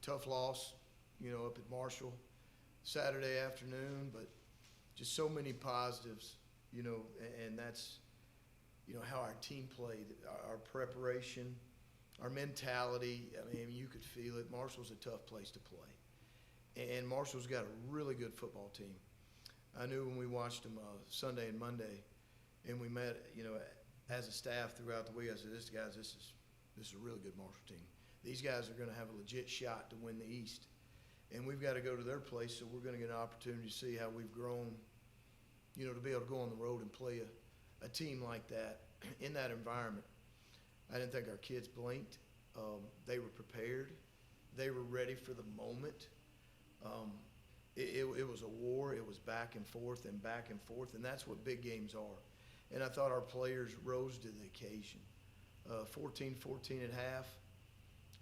tough loss, up at Marshall Saturday afternoon, but just so many positives, and that's, how our team played, our preparation, our mentality. I mean, you could feel it. Marshall's a tough place to play. And Marshall's got a really good football team. I knew when we watched them Sunday and Monday, and we met, as a staff throughout the week, I said, this is a really good Marshall team. These guys are going to have a legit shot to win the East. And we've got to go to their place, so we're going to get an opportunity to see how we've grown, to be able to go on the road and play a team like that in that environment. I didn't think our kids blinked. They were prepared. They were ready for the moment. It was a war. It was back and forth, and that's what big games are. And I thought our players rose to the occasion. 14-14 at half,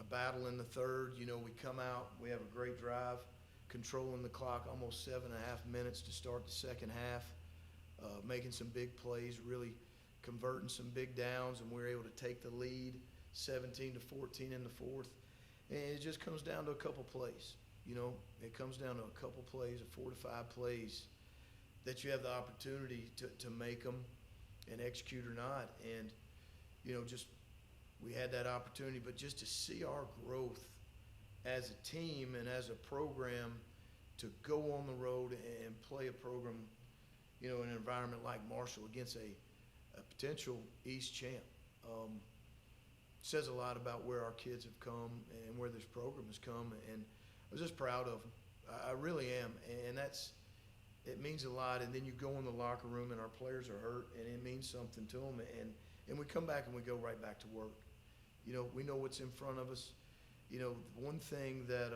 a battle in the third. We come out, we have a great drive, controlling the clock, almost 7.5 minutes to start the second half, making some big plays, really converting some big downs, and we were able to take the lead 17-14 in the fourth. And it just comes down to a couple plays. It comes down to a couple plays, 4 to 5 plays that you have the opportunity to make them and execute or not. And, just we had that opportunity, but just to see our growth as a team and as a program to go on the road and play a program, in an environment like Marshall against a potential East champ, says a lot about where our kids have come and where this program has come. And I was just proud of them. I really am. And it means a lot. And then you go in the locker room and our players are hurt, and it means something to them. And we come back and we go right back to work. We know what's in front of us. One thing that,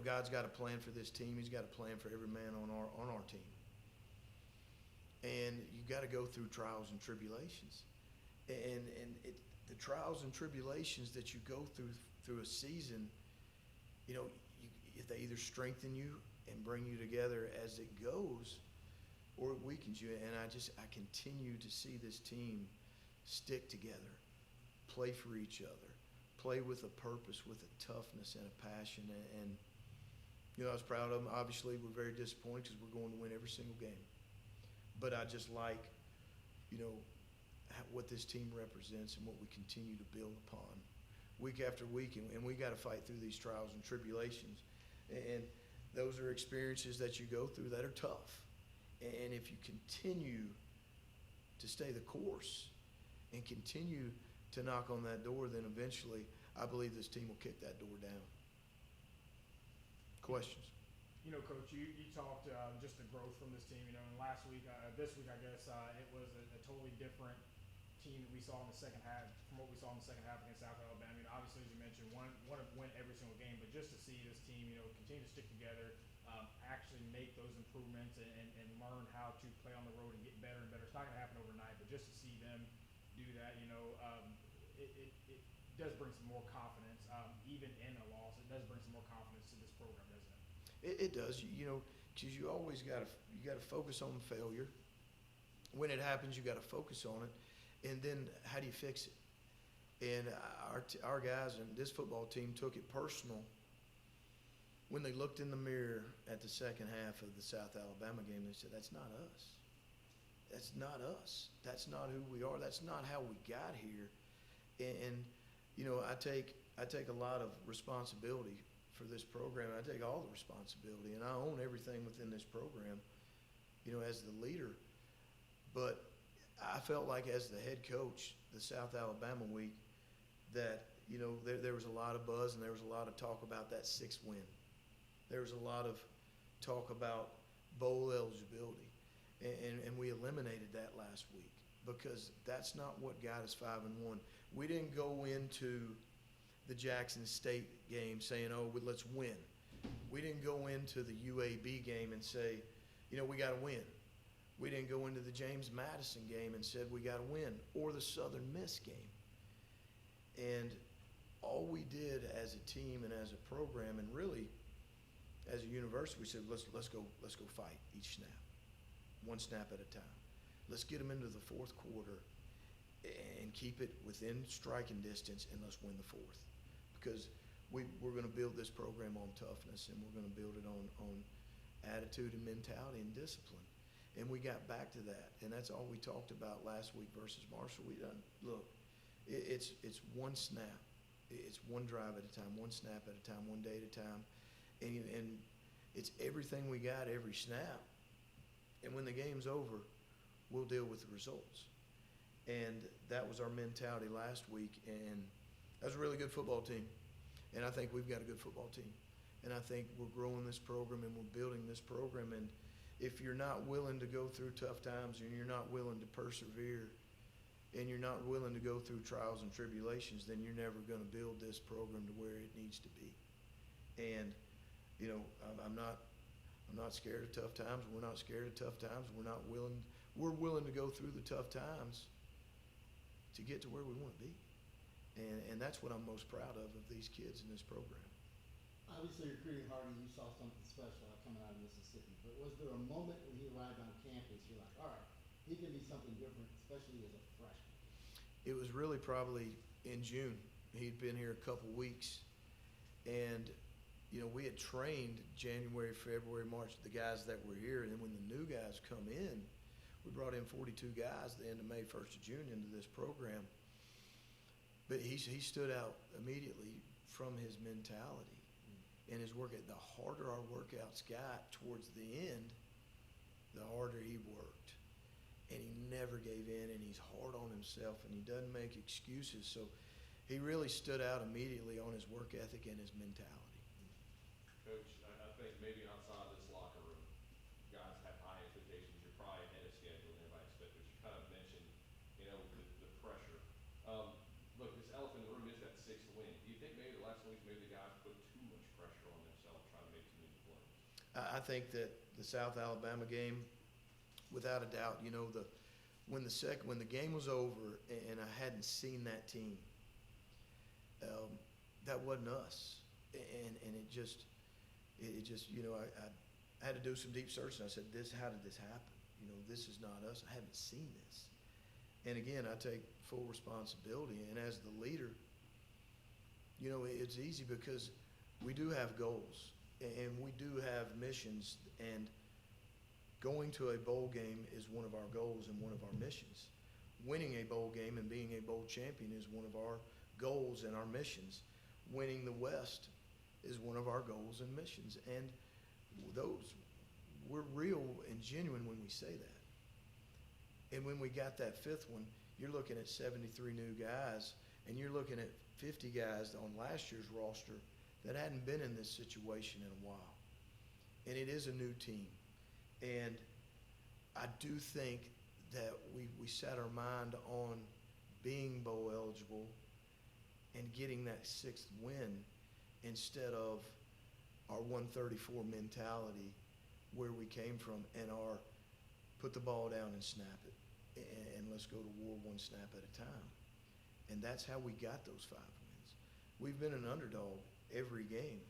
God's got a plan for this team. He's got a plan for every man on our team. And you got to go through trials and tribulations. And the trials and tribulations that you go through a season, they either strengthen you and bring you together as it goes, or it weakens you. And I continue to see this team stick together, play for each other, play with a purpose, with a toughness and a passion. And I was proud of them. Obviously, we're very disappointed because we're going to win every single game. But I just like, what this team represents and what we continue to build upon week after week. And we got to fight through these trials and tribulations. And those are experiences that you go through that are tough. And if you continue to stay the course and continue to knock on that door, then eventually I believe this team will kick that door down. Questions? Coach, you talked just the growth from this team. And last week, this week, I guess, it was a totally different team that we saw in the second half from what we saw in the second half against South Alabama. Obviously, as you mentioned, want to win every single game, but just to see this team, continue to stick together, actually make those improvements and learn how to play on the road and get better and better. It's not going to happen overnight, but just to see them do that, it does bring some more confidence, even in a loss. It does bring some more confidence to this program, doesn't it? It does, because you always got to focus on failure. When it happens, you got to focus on it, and then how do you fix it? And our guys and this football team took it personal when they looked in the mirror at the second half of the South Alabama game. They said, "That's not us. That's not us. That's not who we are. That's not how we got here." And I take a lot of responsibility for this program. I take all the responsibility, and I own everything within this program, as the leader. But I felt like as the head coach, the South Alabama week, that, there was a lot of buzz and there was a lot of talk about that 6th win. There was a lot of talk about bowl eligibility, and we eliminated that last week because that's not what got us 5-1. We didn't go into the Jackson State game saying, "Oh, let's win." We didn't go into the UAB game and say, we got to win. We didn't go into the James Madison game and said we got to win, or the Southern Miss game. And all we did as a team and as a program, and really as a university, we said let's go fight each snap, one snap at a time. Let's get them into the fourth quarter and keep it within striking distance, and let's win the fourth. Because we're going to build this program on toughness, and we're going to build it on attitude and mentality and discipline. And we got back to that, and that's all we talked about last week versus Marshall. We done look, it's one snap, it's one drive at a time, one snap at a time, one day at a time, and it's everything we got every snap. And when the game's over, we'll deal with the results. And that was our mentality last week, and that was a really good football team. And I think we've got a good football team. And I think we're growing this program and we're building this program. And if you're not willing to go through tough times and you're not willing to persevere and you're not willing to go through trials and tribulations, then you're never going to build this program to where it needs to be. And, you know, I'm not scared of tough times. We're not scared of tough times. We're willing to go through the tough times to get to where we want to be. And that's what I'm most proud of these kids in this program. Obviously, recruiting Hardy, you saw something special coming out of Mississippi. But was there a moment when he arrived on campus, you're like, all right, he can be something different, especially as a freshman? It was really probably in June. He'd been here a couple weeks. And, you know, we had trained January, February, March, the guys that were here. And then when the new guys come in, we brought in 42 guys the end of May, 1st of June into this program. But he stood out immediately from his mentality and his work. The harder our workouts got towards the end, the harder he worked. And he never gave in, and he's hard on himself, and he doesn't make excuses. So he really stood out immediately on his work ethic and his mentality. Coach, I think maybe outside of this locker room, guys have high expectations. You're probably ahead of schedule than anybody expected. You kind of mentioned, you know, the pressure. Look, this elephant in the room is that sixth win. Do you think maybe the last week, maybe the guys put too much pressure on themselves trying to make too many plays? I think that the South Alabama game, without a doubt, you know, when the game was over and I hadn't seen that team, that wasn't us, and it just you know, I had to do some deep searching. I said, how did this happen? You know, this is not us. I haven't seen this. And again, I take full responsibility. And as the leader, you know, it's easy because we do have goals and we do have missions, and going to a bowl game is one of our goals and one of our missions. Winning a bowl game and being a bowl champion is one of our goals and our missions. Winning the West is one of our goals and missions. And we're real and genuine when we say that. And when we got that fifth one, you're looking at 73 new guys, and you're looking at 50 guys on last year's roster that hadn't been in this situation in a while. And it is a new team. And I do think that we set our mind on being bowl eligible and getting that sixth win instead of our 134 mentality where we came from and our put the ball down and snap it and let's go to war one snap at a time. And that's how we got those 5 wins. We've been an underdog every game,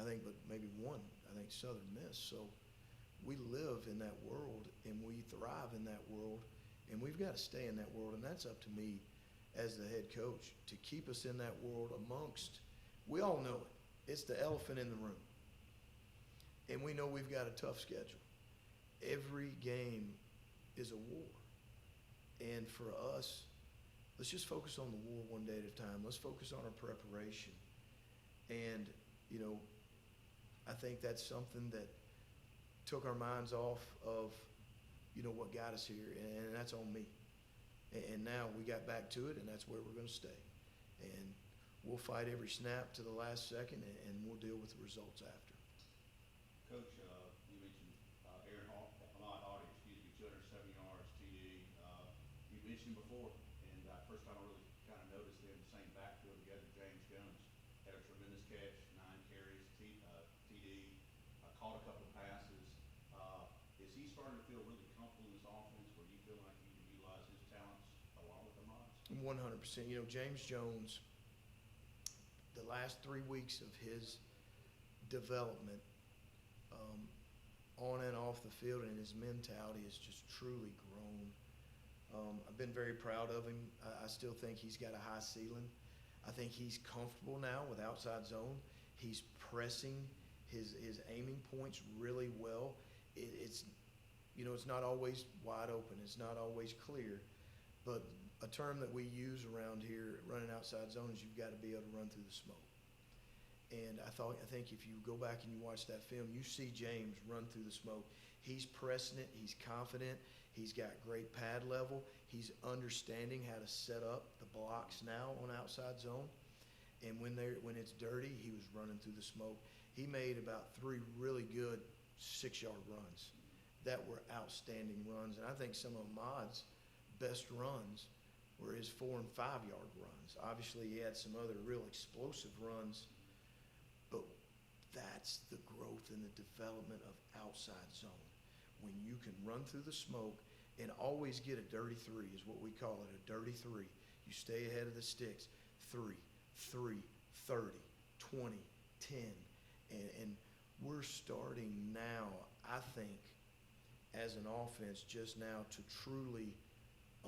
I think, but maybe one, I think Southern Miss. So we live in that world and we thrive in that world, and we've got to stay in that world. And that's up to me as the head coach to keep us in that world amongst, we all know it. It's the elephant in the room. And we know we've got a tough schedule. Every game is a war. And for us, let's just focus on the war one day at a time. Let's focus on our preparation. And, you know, I think that's something that took our minds off of, you know, what got us here. And that's on me. And now we got back to it, and that's where we're going to stay. And we'll fight every snap to the last second, and we'll deal with the results after. Coach, you mentioned Ahmad Hardy, 207 yards, TD. You mentioned him before, and first time I really kind of noticed them in the same backfield together. James Jones had a tremendous catch, 9 carries, TD, caught a couple of passes. Is he starting to feel really comfortable in this offense where you feel like you can utilize his talents along with Ahmad's? 100%. You know, James Jones, the last 3 weeks of his development, on and off the field, and his mentality has just truly grown. I've been very proud of him. I still think he's got a high ceiling. I think he's comfortable now with outside zone. He's pressing his aiming points really well. It's it's not always wide open. It's not always clear. But a term that we use around here, running outside zone, is you've got to be able to run through the smoke. And I think if you go back and you watch that film, you see James run through the smoke. He's pressing it. He's confident. He's got great pad level. He's understanding how to set up the blocks now on outside zone. And when it's dirty, he was running through the smoke. He made about 3 really good 6-yard runs that were outstanding runs. And I think some of Ahmad's best runs were his 4- and 5-yard runs. Obviously, he had some other real explosive runs, but that's the growth and the development of outside zone. When you can run through the smoke and always get a dirty 3 is what we call it, a dirty 3. You stay ahead of the sticks. 3, 30, 20, 10. And we're starting now, I think, as an offense just now to truly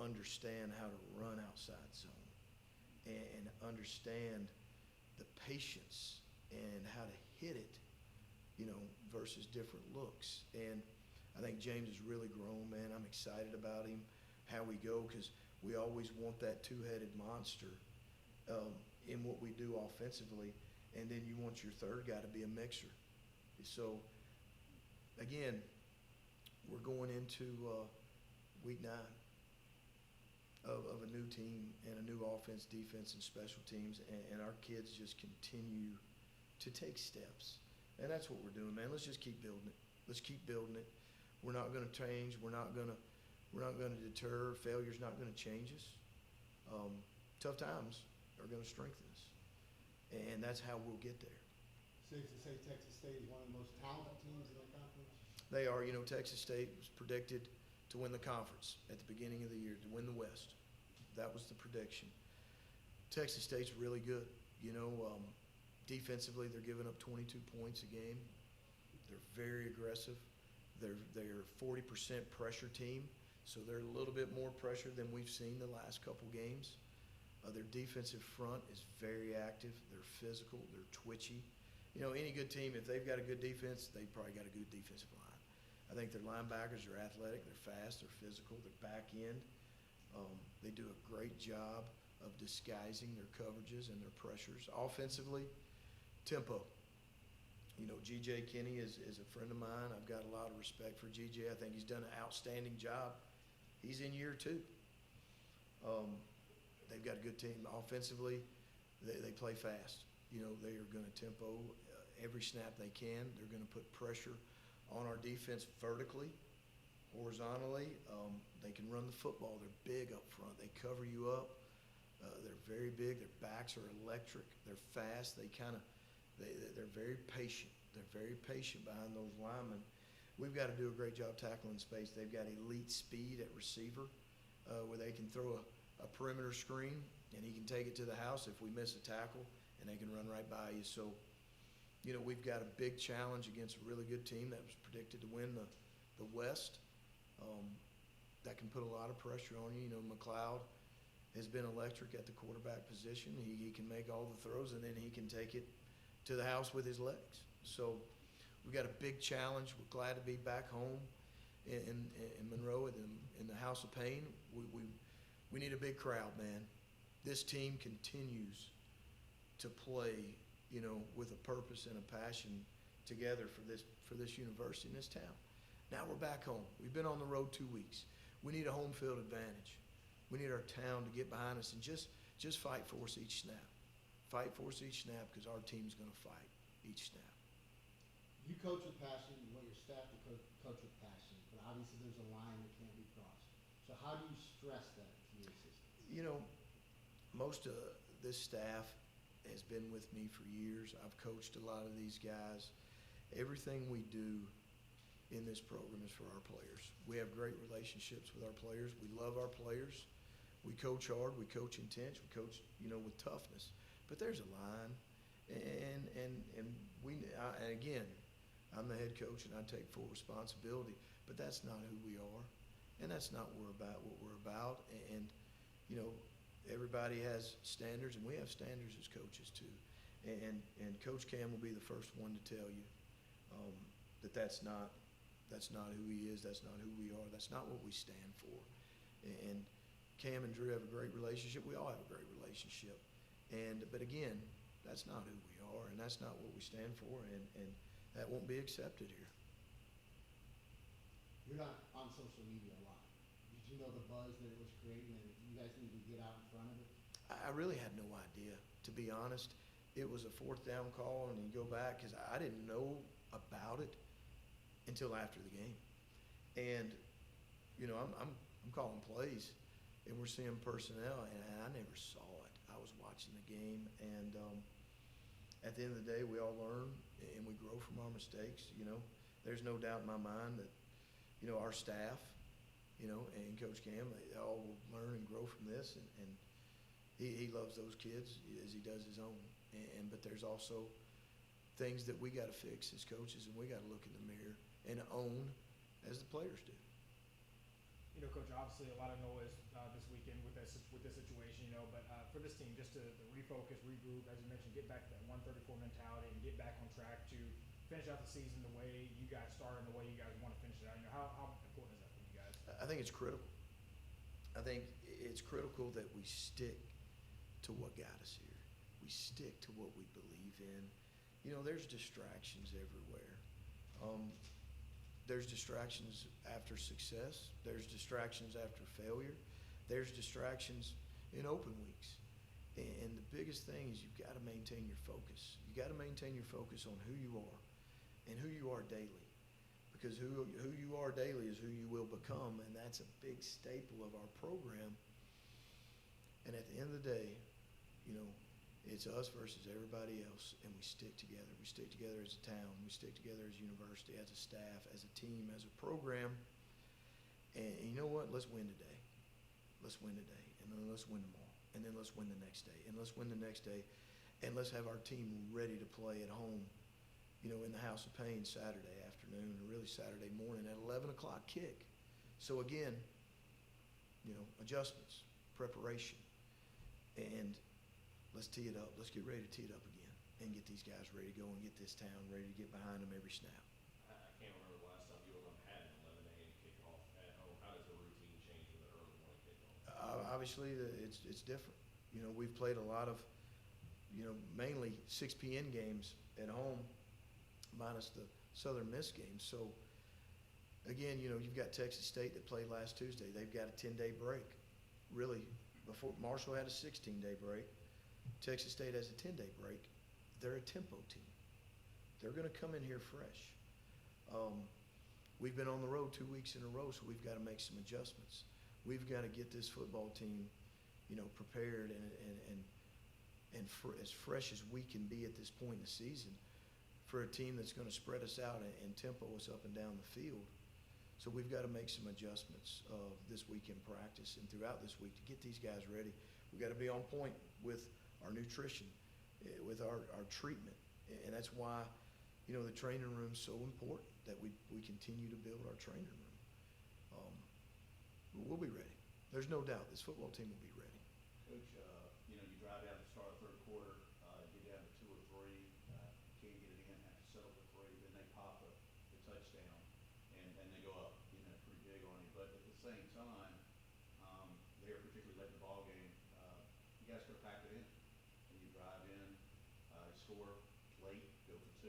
understand how to run outside zone and understand the patience and how to hit it, versus different looks. And I think James has really grown, man. I'm excited about him, how we go, because we always want that two-headed monster in what we do offensively, and then you want your third guy to be a mixer. So, again, we're going into week 9 of a new team and a new offense, defense, and special teams, and our kids just continue to take steps. And that's what we're doing, man. Let's just keep building it. Let's keep building it. We're not going to change. We're not going to deter. Failure's not going to change us. Tough times are going to strengthen us, and that's how we'll get there. Safe to say Texas State is one of the most talented teams in the conference? They are. Texas State was predicted to win the conference at the beginning of the year, to win the West. That was the prediction. Texas State's really good. Defensively, they're giving up 22 points a game. They're very aggressive. They're 40% pressure team, so they're a little bit more pressure than we've seen the last couple games. Their defensive front is very active. They're physical. They're twitchy. Any good team, if they've got a good defense, they've probably got a good defensive line. I think their linebackers are athletic. They're fast. They're physical. They're back end. They do a great job of disguising their coverages and their pressures. Offensively, tempo. G.J. Kinney is a friend of mine. I've got a lot of respect for G.J. I think he's done an outstanding job. He's in year 2. They've got a good team. Offensively, they play fast. They are going to tempo every snap they can. They're going to put pressure on our defense vertically, horizontally. They can run the football. They're big up front. They cover you up. They're very big. Their backs are electric. They're fast. They're very patient. They're very patient behind those linemen. We've got to do a great job tackling space. They've got elite speed at receiver, where they can throw a perimeter screen, and he can take it to the house if we miss a tackle, and they can run right by you. So, we've got a big challenge against a really good team that was predicted to win the West. That can put a lot of pressure on you. McLeod has been electric at the quarterback position. He can make all the throws, and then he can take it to the house with his legs. So we've got a big challenge. We're glad to be back home in Monroe in the House of Pain. We need a big crowd, man. This team continues to play, with a purpose and a passion together for this university and this town. Now we're back home. We've been on the road 2 weeks. We need a home field advantage. We need our town to get behind us and just fight for us each snap. Fight for us each snap, because our team's going to fight each snap. You coach with passion. You want your staff to coach with passion. But obviously there's a line that can't be crossed. So how do you stress that to your assistants? Most of this staff has been with me for years. I've coached a lot of these guys. Everything we do in this program is for our players. We have great relationships with our players. We love our players. We coach hard. We coach intense. We coach, with toughness. But there's a line, and again, I'm the head coach and I take full responsibility. But that's not who we are, and that's not what we're about. And everybody has standards, and we have standards as coaches too. And Coach Cam will be the first one to tell you that that's not who he is. That's not who we are. That's not what we stand for. And Cam and Drew have a great relationship. We all have a great relationship. But again, that's not who we are, and that's not what we stand for, and that won't be accepted here. You're not on social media a lot. Did you know the buzz that it was creating, and you guys need to get out in front of it? I really had no idea, to be honest. It was a fourth down call, and you go back, because I didn't know about it until after the game. And, you know, I'm calling plays, and we're seeing personnel, and I never saw it. I was watching the game, and at the end of the day, we all learn, and we grow from our mistakes, you know. There's no doubt in my mind that, you know, our staff, you know, and Coach Cam, they all will learn and grow from this, and he loves those kids as he does his own. But there's also things that we got to fix as coaches, and we got to look in the mirror and own as the players do. You know, Coach, obviously a lot of noise this weekend with this situation, you know, but for this team, just to refocus, regroup, as you mentioned, get back to that 134 mentality and get back on track to finish out the season the way you guys started and the way you guys want to finish it out. You know, how important is that for you guys? I think it's critical. I think it's critical that we stick to what got us here. We stick to what we believe in. You know, there's distractions everywhere. There's distractions after success. There's distractions after failure. There's distractions in open weeks. And the biggest thing is you've got to maintain your focus. You got to maintain your focus on who you are and who you are daily. Because who you are daily is who you will become, and that's a big staple of our program. And at the end of the day, you know, it's us versus everybody else, and we stick together. We stick together as a town. We stick together as a university, as a staff, as a team, as a program. And you know what? Let's win today. Let's win today, and then let's win tomorrow, and then let's win the next day, and let's win the next day, and let's have our team ready to play at home, you know, in the House of Pain Saturday afternoon, or really Saturday morning at 11 o'clock kick. So again, you know, adjustments, preparation, and let's tee it up. Let's get ready to tee it up again and get these guys ready to go and get this town ready to get behind them every snap. I can't remember the last time ULM had an 11 a.m. kickoff at home. How does the routine change with an early morning kickoff? Obviously, it's different. You know, we've played a lot of, you know, mainly 6 p.m. games at home, minus the Southern Miss games. So, again, you know, you've got Texas State that played last Tuesday. They've got a 10-day break. Really, before Marshall had a 16-day break. Texas State has a 10-day break. They're a tempo team. They're going to come in here fresh. We've been on the road 2 weeks in a row, so we've got to make some adjustments. We've got to get this football team, you know, prepared and as fresh as we can be at this point in the season for a team that's going to spread us out and tempo us up and down the field. So we've got to make some adjustments this week in practice and throughout this week to get these guys ready. We've got to be on point with our nutrition, with our treatment. And that's why, you know, the training room's so important, that we continue to build our training room. We'll be ready. There's no doubt this football team will be ready. Coach, you know, you drive down to the start of the third quarter, get down to 2 or 3, can't get it in, have to settle for 3, then they pop the touchdown, and they go up, you know, pretty big on you. But at the same time, they're particularly late in the ball game. You guys could have packed it in, and you drive in, score late, go for 2,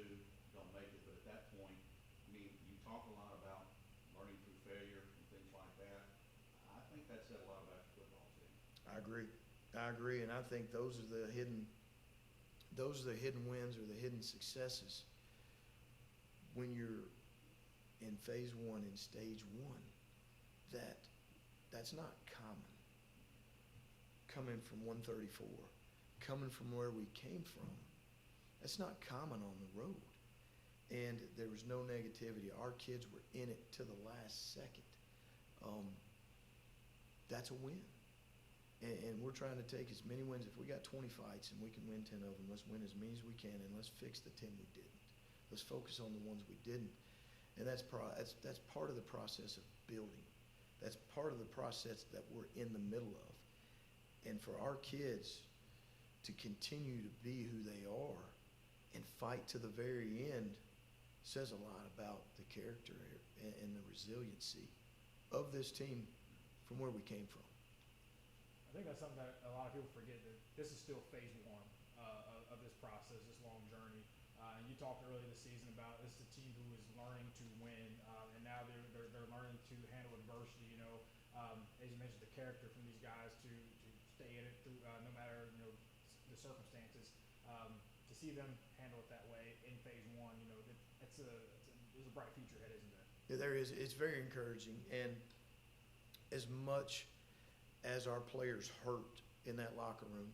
don't make it. But at that point, I mean, you talk a lot about learning through failure and things like that. I think that said a lot about your football team. I agree, and I think those are the hidden wins or the hidden successes when you're in phase 1, in stage 1. That's not common. Coming from 134, coming from where we came from, that's not common on the road. And there was no negativity. Our kids were in it to the last second. That's a win. And we're trying to take as many wins. If we got 20 fights and we can win 10 of them, let's win as many as we can, and let's fix the 10 we didn't. Let's focus on the ones we didn't. And that's part of the process of building. That's part of the process that we're in the middle of. And for our kids to continue to be who they are and fight to the very end says a lot about the character and the resiliency of this team from where we came from. I think that's something that a lot of people forget, that this is still phase one of this process, this long journey. And you talked earlier this season about this is a team who is learning to win, and now they're learning to handle adversity. As you mentioned, the character from these guys to stay in it through no matter the circumstances. To see them handle it that way in phase one, there's a bright future ahead, isn't there? Yeah, there is. It's very encouraging. And as much as our players hurt in that locker room,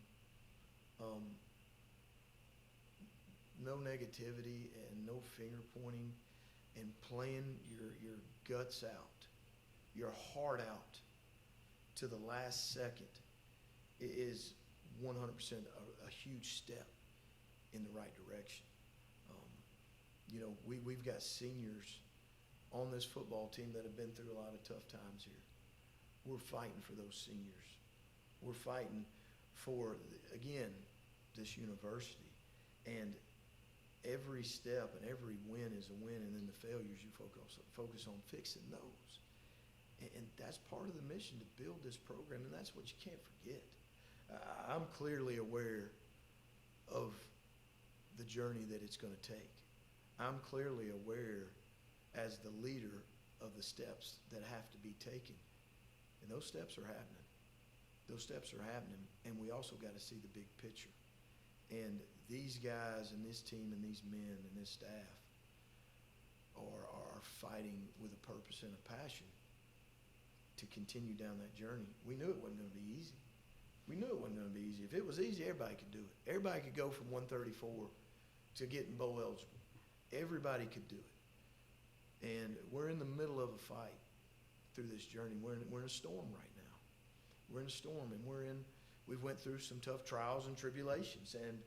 no negativity and no finger pointing and playing your guts out, your heart out to the last second is 100% a huge step in the right direction. We've got seniors on this football team that have been through a lot of tough times here. We're fighting for those seniors. We're fighting for, again, this university. And every step and every win is a win, and then the failures you focus on fixing those. And that's part of the mission, to build this program, and that's what you can't forget. I'm clearly aware of the journey that it's going to take. I'm clearly aware as the leader of the steps that have to be taken. And those steps are happening. Those steps are happening, and we also got to see the big picture. And these guys and this team and these men and this staff are fighting with a purpose and a passion to continue down that journey. We knew it wasn't going to be easy. We knew it wasn't going to be easy. If it was easy, everybody could do it. Everybody could go from 134 to getting bowl eligible. Everybody could do it. And we're in the middle of a fight through this journey. We're in a storm right now. We're in a storm, and we've went through some tough trials and tribulations. And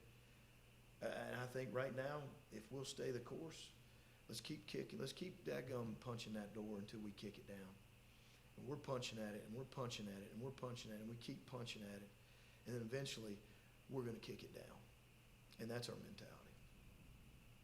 I think right now, if we'll stay the course, let's keep kicking. Let's keep dadgum punching that door until we kick it down. And we're punching at it, and we're punching at it, and we're punching at it, and we keep punching at it. And then eventually, we're going to kick it down. And that's our mentality.